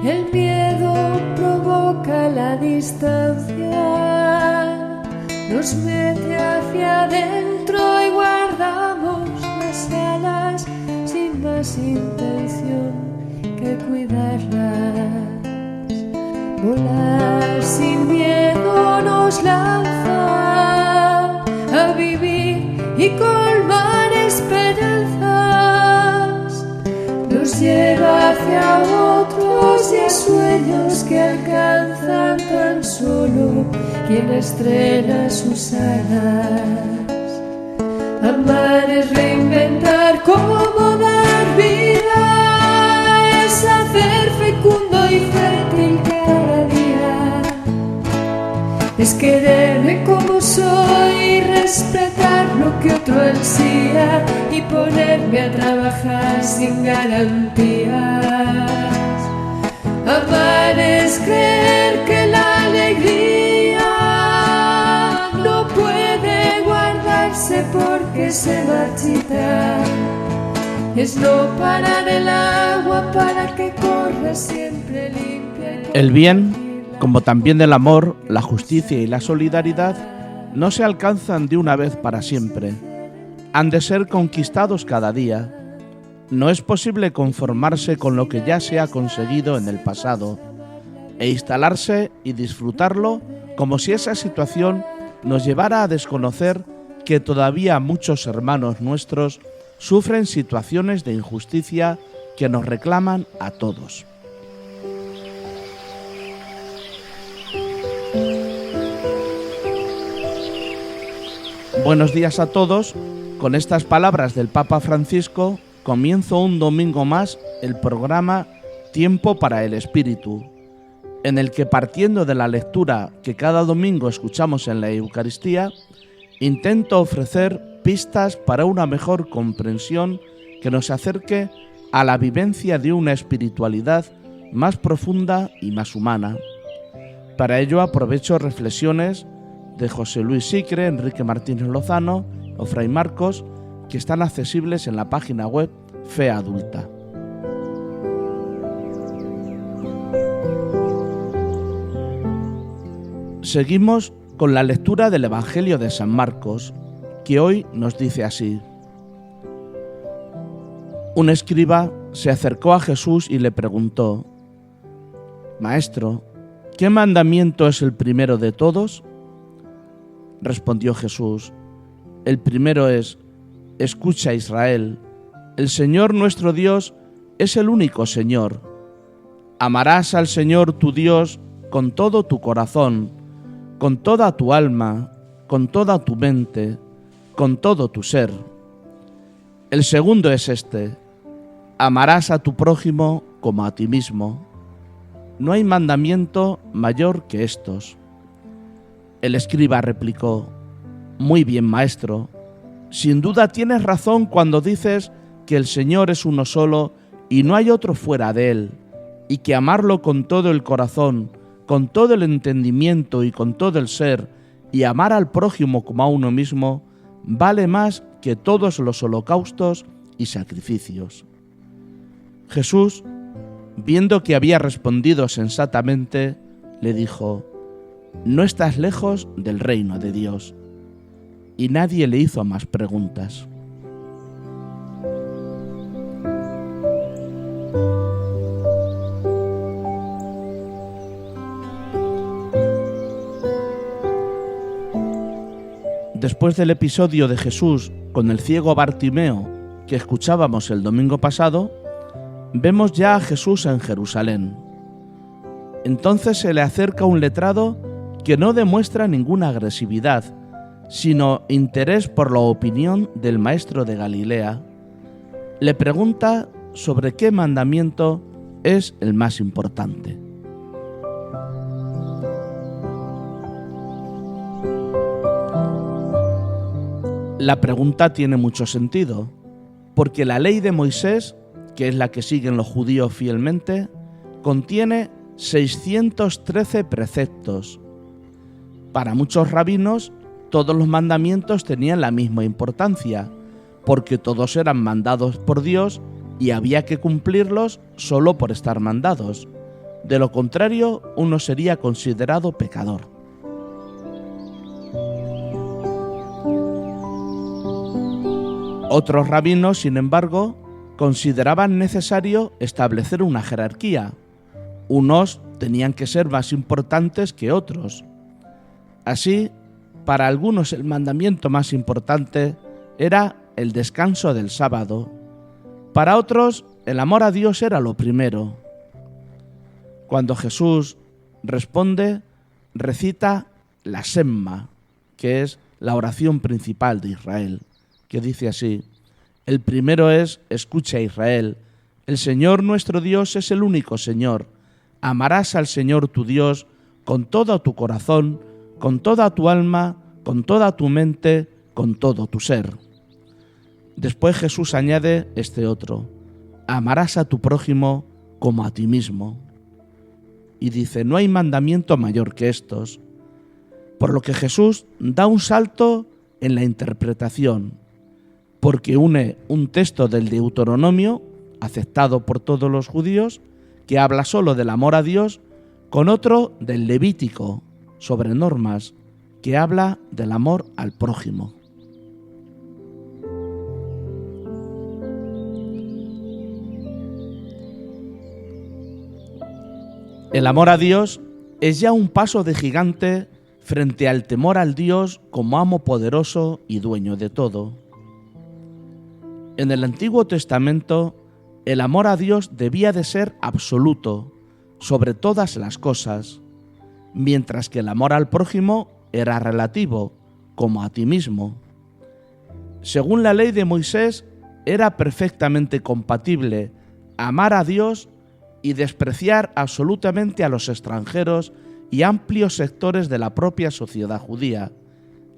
El miedo provoca la distancia, nos mete hacia adentro y guardamos las alas sin más intención que cuidarlas. Volar sin miedo nos lanza a vivir y colmar esperanzas, nos lleva hacia otros y a sueños que alcanzan tan solo quien estrena sus alas. Amar es reinventar cómo dar vida, es hacer fecundo y fértil cada día, es quererme como soy, respetar lo que otro ansía y ponerme a trabajar sin garantías. Amar es creer que la alegría no puede guardarse porque se marchita, es no parar el agua para que corra siempre limpia. El bien, como también el amor, la justicia y la solidaridad, no se alcanzan de una vez para siempre. Han de ser conquistados cada día. No es posible conformarse con lo que ya se ha conseguido en el pasado e instalarse y disfrutarlo como si esa situación nos llevara a desconocer que todavía muchos hermanos nuestros sufren situaciones de injusticia que nos reclaman a todos. Buenos días a todos. Con estas palabras del Papa Francisco comienzo un domingo más el programa Tiempo para el Espíritu, en el que, partiendo de la lectura que cada domingo escuchamos en la Eucaristía, intento ofrecer pistas para una mejor comprensión que nos acerque a la vivencia de una espiritualidad más profunda y más humana. Para ello aprovecho reflexiones de José Luis Sicre, Enrique Martínez Lozano o Fray Marcos, que están accesibles en la página web Fe Adulta. Seguimos con la lectura del Evangelio de San Marcos, que hoy nos dice así: un escriba se acercó a Jesús y le preguntó: Maestro, ¿qué mandamiento es el primero de todos? Respondió Jesús: el primero es: escucha, Israel, el Señor nuestro Dios es el único Señor. Amarás al Señor tu Dios con todo tu corazón, con toda tu alma, con toda tu mente, con todo tu ser. El segundo es este: amarás a tu prójimo como a ti mismo. No hay mandamiento mayor que estos. El escriba replicó: muy bien, maestro, sin duda tienes razón cuando dices que el Señor es uno solo y no hay otro fuera de Él, y que amarlo con todo el corazón, con todo el entendimiento y con todo el ser, y amar al prójimo como a uno mismo, vale más que todos los holocaustos y sacrificios. Jesús, viendo que había respondido sensatamente, le dijo: no estás lejos del reino de Dios. Y nadie le hizo más preguntas. Después del episodio de Jesús con el ciego Bartimeo que escuchábamos el domingo pasado, vemos ya a Jesús en Jerusalén. Entonces se le acerca un letrado que no demuestra ninguna agresividad, sino interés por la opinión del maestro de Galilea. Le pregunta sobre qué mandamiento es el más importante. La pregunta tiene mucho sentido, porque la ley de Moisés, que es la que siguen los judíos fielmente, contiene 613 preceptos. Para muchos rabinos, todos los mandamientos tenían la misma importancia, porque todos eran mandados por Dios y había que cumplirlos solo por estar mandados. De lo contrario, uno sería considerado pecador. Otros rabinos, sin embargo, consideraban necesario establecer una jerarquía. Unos tenían que ser más importantes que otros. Así, para algunos el mandamiento más importante era el descanso del sábado. Para otros, el amor a Dios era lo primero. Cuando Jesús responde, recita la Semma, que es la oración principal de Israel, que dice así: el primero es: escucha Israel, el Señor nuestro Dios es el único Señor. Amarás al Señor tu Dios con todo tu corazón, con toda tu alma, con toda tu mente, con todo tu ser. Después Jesús añade este otro: amarás a tu prójimo como a ti mismo. Y dice: no hay mandamiento mayor que estos. Por lo que Jesús da un salto en la interpretación, porque une un texto del Deuteronomio, aceptado por todos los judíos, que habla solo del amor a Dios, con otro del Levítico, sobre normas, que habla del amor al prójimo. El amor a Dios es ya un paso de gigante frente al temor al Dios como amo poderoso y dueño de todo. En el Antiguo Testamento, el amor a Dios debía de ser absoluto, sobre todas las cosas, mientras que el amor al prójimo era relativo, como a ti mismo. Según la ley de Moisés, era perfectamente compatible amar a Dios y despreciar absolutamente a los extranjeros y amplios sectores de la propia sociedad judía,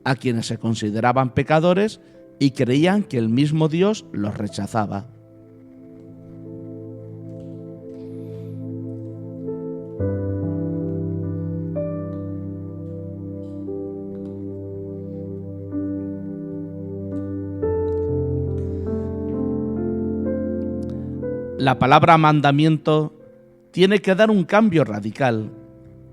a quienes se consideraban pecadores y creían que el mismo Dios los rechazaba. La palabra mandamiento tiene que dar un cambio radical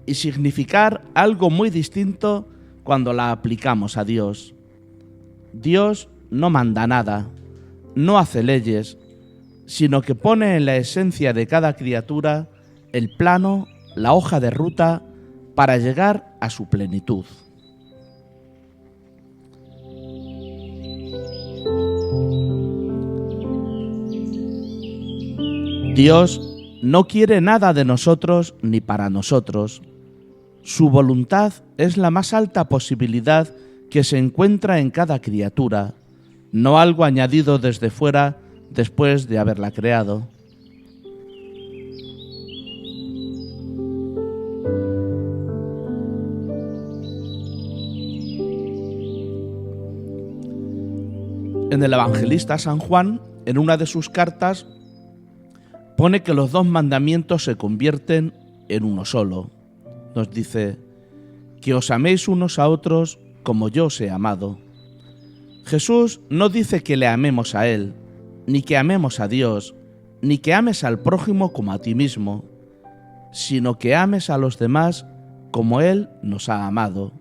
y significar algo muy distinto cuando la aplicamos a Dios. Dios no manda nada, no hace leyes, sino que pone en la esencia de cada criatura el plano, la hoja de ruta para llegar a su plenitud. Dios no quiere nada de nosotros ni para nosotros. Su voluntad es la más alta posibilidad que se encuentra en cada criatura, no algo añadido desde fuera después de haberla creado. En el evangelista San Juan, en una de sus cartas, pone que los dos mandamientos se convierten en uno solo. Nos dice: que os améis unos a otros como yo os he amado. Jesús no dice que le amemos a Él, ni que amemos a Dios, ni que ames al prójimo como a ti mismo, sino que ames a los demás como Él nos ha amado,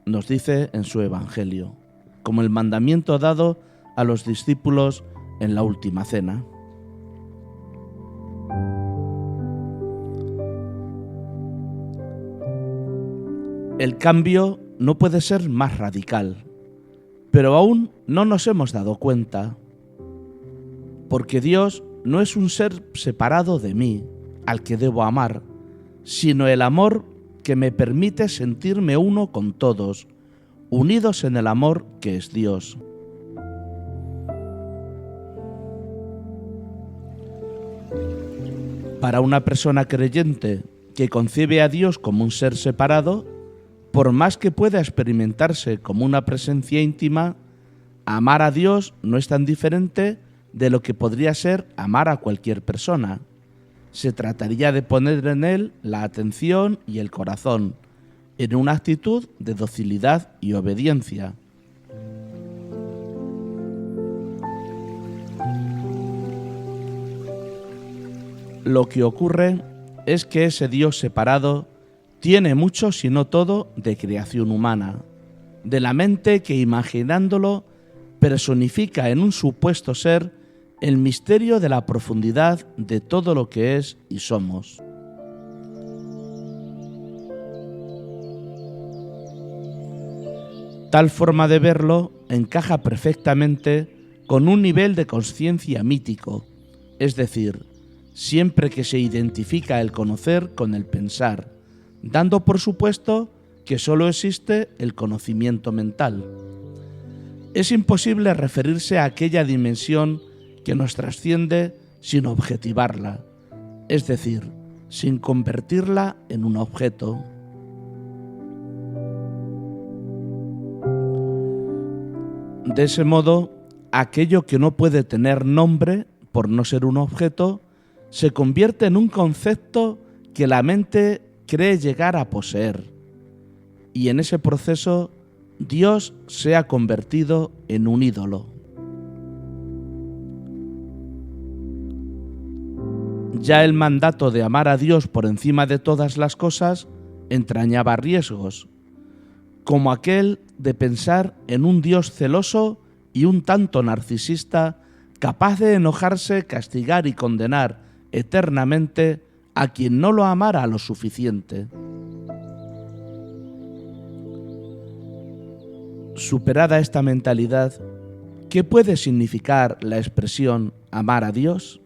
nos dice en su Evangelio, como el mandamiento dado a los discípulos en la última cena. El cambio no puede ser más radical, pero aún no nos hemos dado cuenta, porque Dios no es un ser separado de mí, al que debo amar, sino el amor que me permite sentirme uno con todos, unidos en el amor que es Dios. Para una persona creyente que concibe a Dios como un ser separado, por más que pueda experimentarse como una presencia íntima, amar a Dios no es tan diferente de lo que podría ser amar a cualquier persona. Se trataría de poner en Él la atención y el corazón, en una actitud de docilidad y obediencia. Lo que ocurre es que ese Dios separado tiene mucho, si no todo, de creación humana, de la mente que, imaginándolo, personifica en un supuesto ser el misterio de la profundidad de todo lo que es y somos. Tal forma de verlo encaja perfectamente con un nivel de conciencia mítico, es decir, siempre que se identifica el conocer con el pensar, dando por supuesto que solo existe el conocimiento mental. Es imposible referirse a aquella dimensión que nos trasciende sin objetivarla, es decir, sin convertirla en un objeto. De ese modo, aquello que no puede tener nombre, por no ser un objeto, se convierte en un concepto que la mente cree llegar a poseer, y en ese proceso Dios se ha convertido en un ídolo. Ya el mandato de amar a Dios por encima de todas las cosas entrañaba riesgos, como aquel de pensar en un Dios celoso y un tanto narcisista, capaz de enojarse, castigar y condenar eternamente a quien no lo amara lo suficiente. Superada esta mentalidad, ¿qué puede significar la expresión amar a Dios?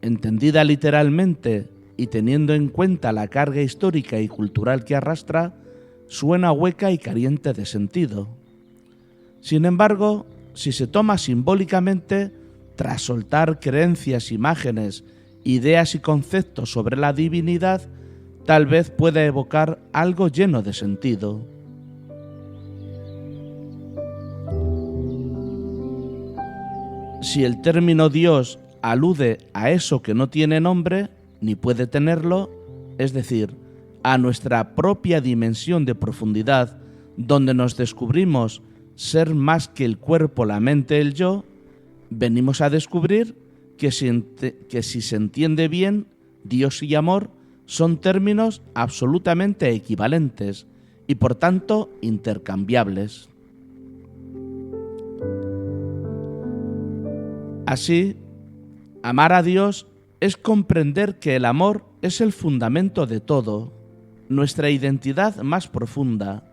Entendida literalmente y teniendo en cuenta la carga histórica y cultural que arrastra, suena hueca y carente de sentido. Sin embargo, si se toma simbólicamente, tras soltar creencias, imágenes, ideas y conceptos sobre la divinidad, tal vez pueda evocar algo lleno de sentido. Si el término Dios alude a eso que no tiene nombre, ni puede tenerlo, es decir, a nuestra propia dimensión de profundidad, donde nos descubrimos ser más que el cuerpo, la mente, el yo, venimos a descubrir que si se entiende bien, Dios y amor son términos absolutamente equivalentes y por tanto intercambiables. Así, amar a Dios es comprender que el amor es el fundamento de todo, nuestra identidad más profunda,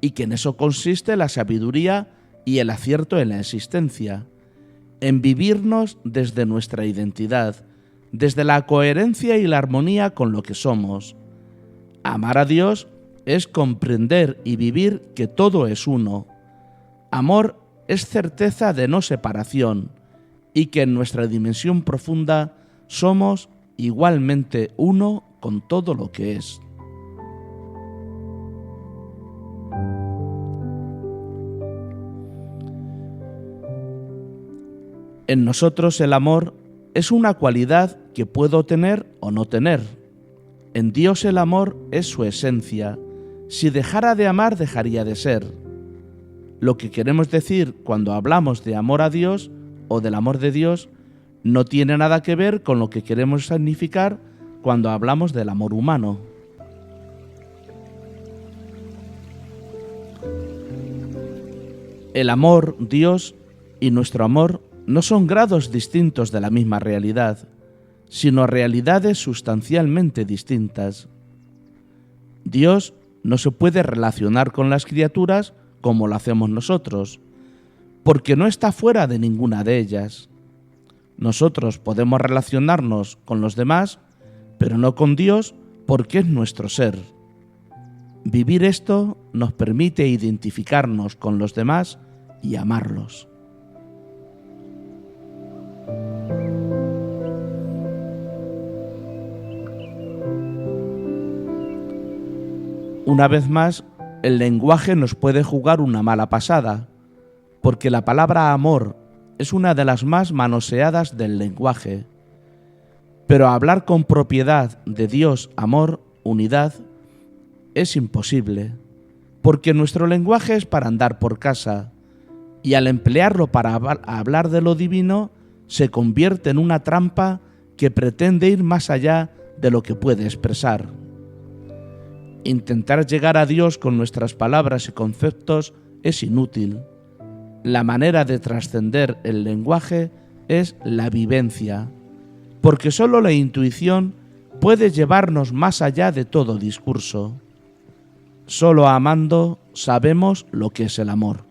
y que en eso consiste la sabiduría y el acierto en la existencia, en vivirnos desde nuestra identidad, desde la coherencia y la armonía con lo que somos. Amar a Dios es comprender y vivir que todo es uno. Amor es certeza de no separación, y que en nuestra dimensión profunda somos igualmente uno con todo lo que es. En nosotros el amor es una cualidad que puedo tener o no tener. En Dios el amor es su esencia. Si dejara de amar, dejaría de ser. Lo que queremos decir cuando hablamos de amor a Dios o del amor de Dios no tiene nada que ver con lo que queremos significar cuando hablamos del amor humano. El amor, Dios y nuestro amor no son grados distintos de la misma realidad, sino realidades sustancialmente distintas. Dios no se puede relacionar con las criaturas como lo hacemos nosotros, porque no está fuera de ninguna de ellas. Nosotros podemos relacionarnos con los demás, pero no con Dios porque es nuestro ser. Vivir esto nos permite identificarnos con los demás y amarlos. Una vez más, el lenguaje nos puede jugar una mala pasada, porque la palabra amor es una de las más manoseadas del lenguaje. Pero hablar con propiedad de Dios, amor, unidad, es imposible, porque nuestro lenguaje es para andar por casa, y al emplearlo para hablar de lo divino, se convierte en una trampa que pretende ir más allá de lo que puede expresar. Intentar llegar a Dios con nuestras palabras y conceptos es inútil. La manera de trascender el lenguaje es la vivencia, porque solo la intuición puede llevarnos más allá de todo discurso. Solo amando sabemos lo que es el amor.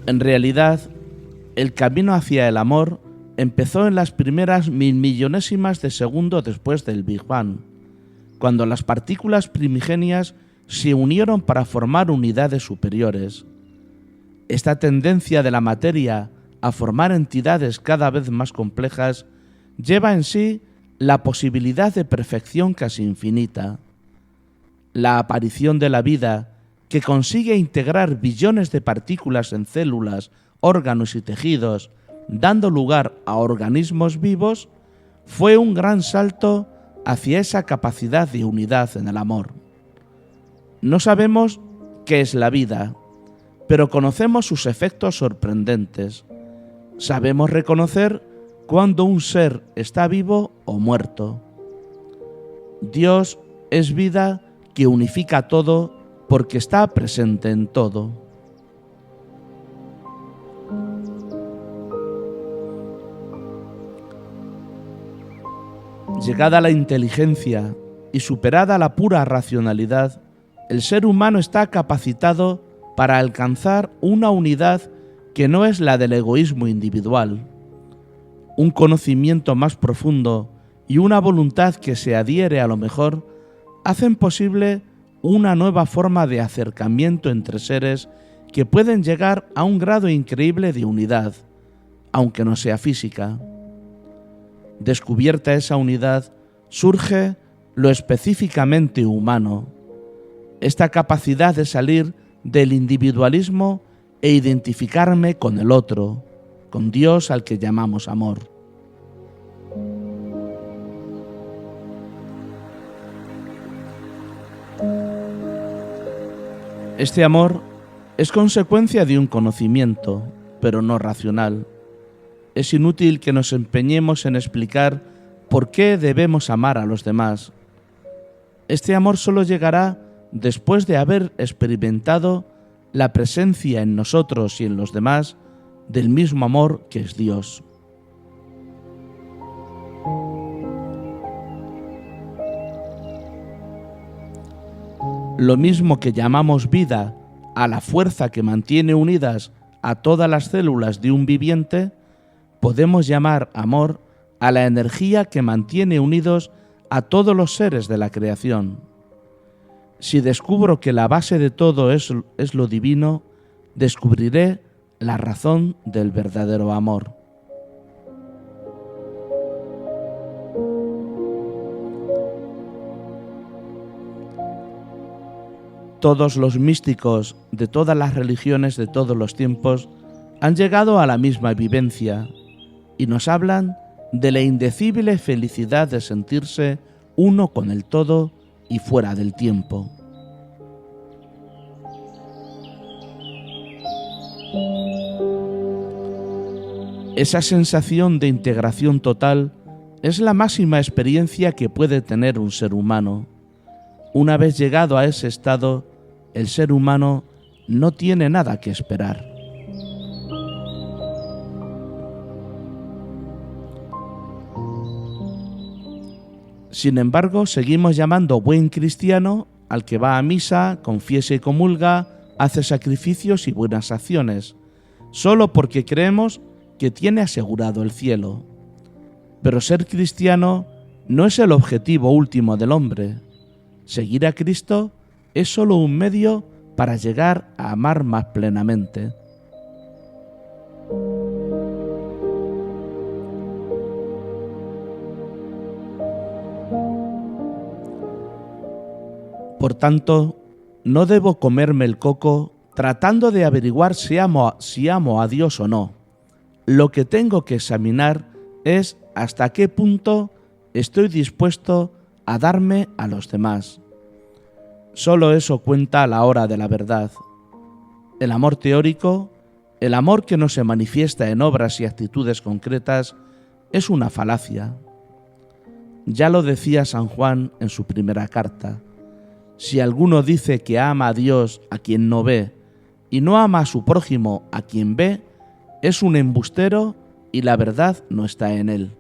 En realidad, el camino hacia el amor empezó en las primeras millonésimas de segundo después del Big Bang, cuando las partículas primigenias se unieron para formar unidades superiores. Esta tendencia de la materia a formar entidades cada vez más complejas lleva en sí la posibilidad de perfección casi infinita. La aparición de la vida, que consigue integrar billones de partículas en células, órganos y tejidos, dando lugar a organismos vivos, fue un gran salto hacia esa capacidad de unidad en el amor. No sabemos qué es la vida, pero conocemos sus efectos sorprendentes. Sabemos reconocer cuando un ser está vivo o muerto. Dios es vida que unifica todo porque está presente en todo. Llegada la inteligencia y superada la pura racionalidad, el ser humano está capacitado para alcanzar una unidad que no es la del egoísmo individual. Un conocimiento más profundo y una voluntad que se adhiere a lo mejor hacen posible una nueva forma de acercamiento entre seres que pueden llegar a un grado increíble de unidad, aunque no sea física. Descubierta esa unidad, surge lo específicamente humano, esta capacidad de salir del individualismo e identificarme con el otro, con Dios al que llamamos amor. Este amor es consecuencia de un conocimiento, pero no racional. Es inútil que nos empeñemos en explicar por qué debemos amar a los demás. Este amor solo llegará después de haber experimentado la presencia en nosotros y en los demás del mismo amor que es Dios. Lo mismo que llamamos vida a la fuerza que mantiene unidas a todas las células de un viviente, podemos llamar amor a la energía que mantiene unidos a todos los seres de la creación. Si descubro que la base de todo es lo divino, descubriré la razón del verdadero amor. Todos los místicos de todas las religiones de todos los tiempos han llegado a la misma vivencia y nos hablan de la indecible felicidad de sentirse uno con el todo y fuera del tiempo. Esa sensación de integración total es la máxima experiencia que puede tener un ser humano. Una vez llegado a ese estado, el ser humano no tiene nada que esperar. Sin embargo, seguimos llamando buen cristiano al que va a misa, confiesa y comulga, hace sacrificios y buenas acciones, solo porque creemos que tiene asegurado el cielo. Pero ser cristiano no es el objetivo último del hombre. Seguir a Cristo es solo un medio para llegar a amar más plenamente. Por tanto, no debo comerme el coco tratando de averiguar si amo a Dios o no. Lo que tengo que examinar es hasta qué punto estoy dispuesto a darme a los demás. Solo eso cuenta a la hora de la verdad. El amor teórico, el amor que no se manifiesta en obras y actitudes concretas, es una falacia. Ya lo decía San Juan en su primera carta: si alguno dice que ama a Dios a quien no ve y no ama a su prójimo a quien ve, es un embustero y la verdad no está en él.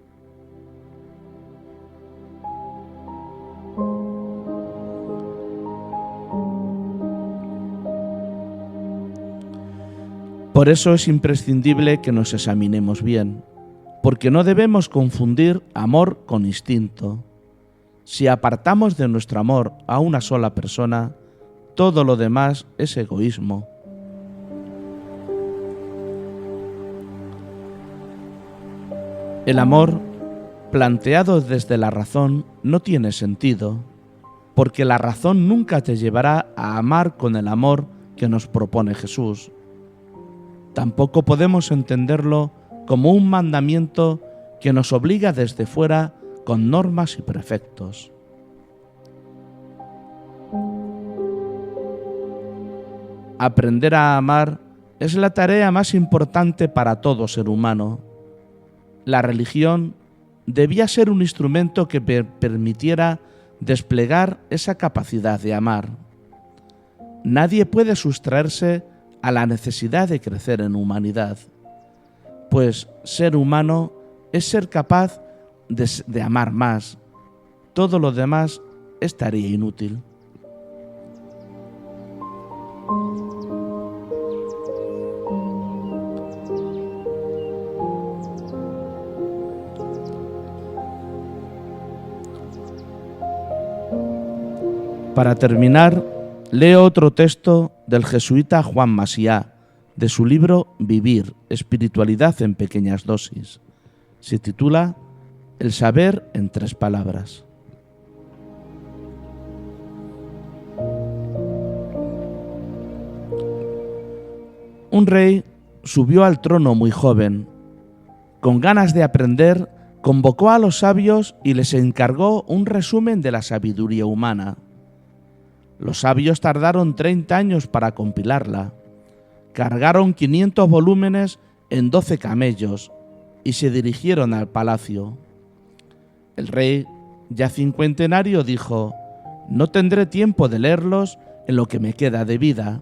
Por eso es imprescindible que nos examinemos bien, porque no debemos confundir amor con instinto. Si apartamos de nuestro amor a una sola persona, todo lo demás es egoísmo. El amor, planteado desde la razón, no tiene sentido, porque la razón nunca te llevará a amar con el amor que nos propone Jesús. Tampoco podemos entenderlo como un mandamiento que nos obliga desde fuera con normas y preceptos. Aprender a amar es la tarea más importante para todo ser humano. La religión debía ser un instrumento que permitiera desplegar esa capacidad de amar. Nadie puede sustraerse a la necesidad de crecer en humanidad, pues ser humano es ser capaz de amar más. Todo lo demás estaría inútil. Para terminar, leo otro texto del jesuita Juan Maciá, de su libro Vivir, espiritualidad en pequeñas dosis. Se titula El saber en 3 palabras. Un rey subió al trono muy joven. Con ganas de aprender, convocó a los sabios y les encargó un resumen de la sabiduría humana. Los sabios tardaron 30 años para compilarla. Cargaron 500 volúmenes en 12 camellos y se dirigieron al palacio. El rey, ya cincuentenario, dijo: «No tendré tiempo de leerlos en lo que me queda de vida.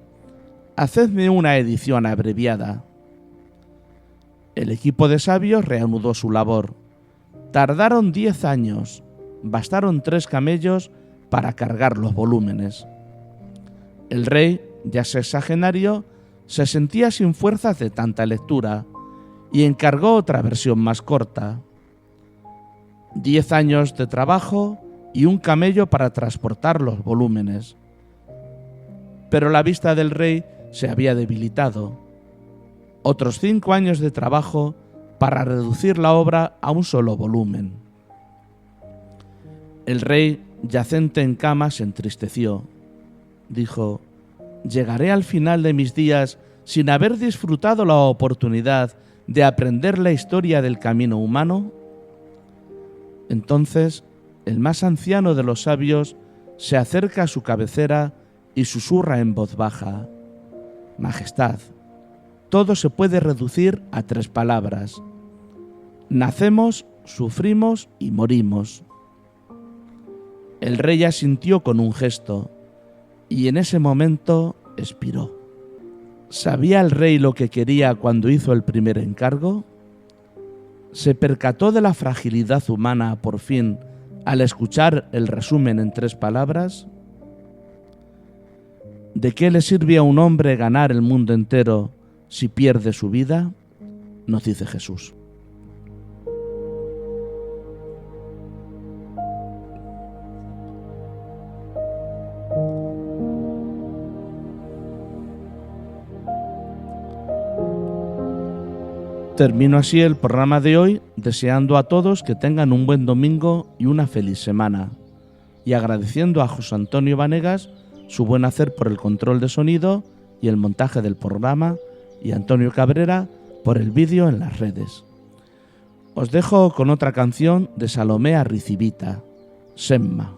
Hacedme una edición abreviada». El equipo de sabios reanudó su labor. Tardaron 10 años. Bastaron 3 camellos para cargar los volúmenes. El rey, ya sexagenario, se sentía sin fuerzas de tanta lectura y encargó otra versión más corta. 10 años de trabajo y un camello para transportar los volúmenes. Pero la vista del rey se había debilitado. Otros 5 años de trabajo para reducir la obra a un solo volumen. El rey, yacente en cama, se entristeció. Dijo: «¿Llegaré al final de mis días sin haber disfrutado la oportunidad de aprender la historia del camino humano?» Entonces, el más anciano de los sabios se acerca a su cabecera y susurra en voz baja: «Majestad, todo se puede reducir a 3 palabras. Nacemos, sufrimos y morimos». El rey asintió con un gesto, y en ese momento expiró. ¿Sabía el rey lo que quería cuando hizo el primer encargo? ¿Se percató de la fragilidad humana por fin al escuchar el resumen en 3 palabras? ¿De qué le sirve a un hombre ganar el mundo entero si pierde su vida?, nos dice Jesús. Termino así el programa de hoy, deseando a todos que tengan un buen domingo y una feliz semana, y agradeciendo a José Antonio Vanegas su buen hacer por el control de sonido y el montaje del programa, y a Antonio Cabrera por el vídeo en las redes. Os dejo con otra canción de Salomé Arricibita, Semma.